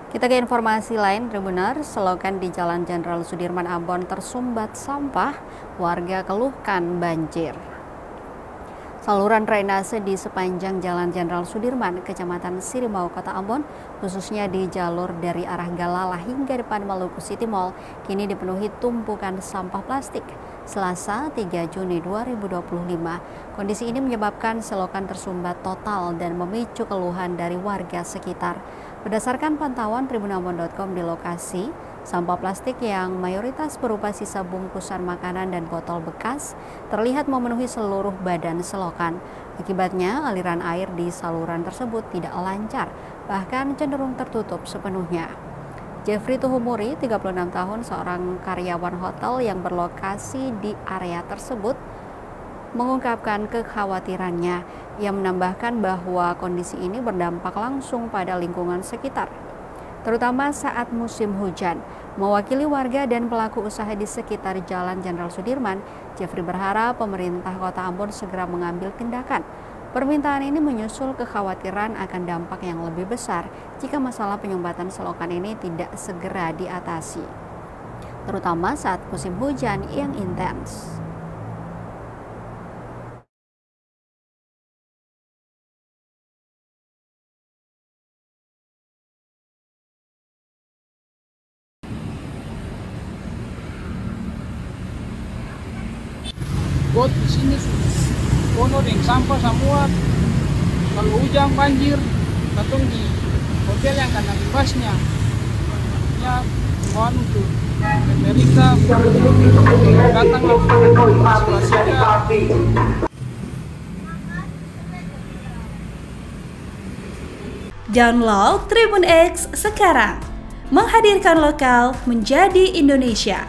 Kita ke informasi lain, Tribuners, selokan di Jalan Jenderal Sudirman Ambon tersumbat sampah, warga keluhkan banjir. Saluran drainase di sepanjang Jalan Jenderal Sudirman, Kecamatan Sirimau, Kota Ambon, khususnya di jalur dari arah Galala hingga depan Maluku City Mall, kini dipenuhi tumpukan sampah plastik. Selasa 3 Juni 2025, kondisi ini menyebabkan selokan tersumbat total dan memicu keluhan dari warga sekitar. Berdasarkan pantauan tribunambon.com di lokasi, sampah plastik yang mayoritas berupa sisa bungkusan makanan dan botol bekas terlihat memenuhi seluruh badan selokan. Akibatnya, aliran air di saluran tersebut tidak lancar, bahkan cenderung tertutup sepenuhnya. Jeffrey Tuhumuri, 36 tahun, seorang karyawan hotel yang berlokasi di area tersebut, mengungkapkan kekhawatirannya. Ia menambahkan bahwa kondisi ini berdampak langsung pada lingkungan sekitar, terutama saat musim hujan. Mewakili warga dan pelaku usaha di sekitar Jalan Jenderal Sudirman, Jeffrey berharap pemerintah Kota Ambon segera mengambil tindakan. Permintaan ini menyusul kekhawatiran akan dampak yang lebih besar jika masalah penyumbatan selokan ini tidak segera diatasi, terutama saat musim hujan yang intens. Got di sini penuh dengan sampah semua. Kalau hujan banjir, katong di hotel yang kena imbasnya. Ya, mohon untuk pemerintah datang situasinya. Download Tribun X sekarang, menghadirkan lokal menjadi Indonesia.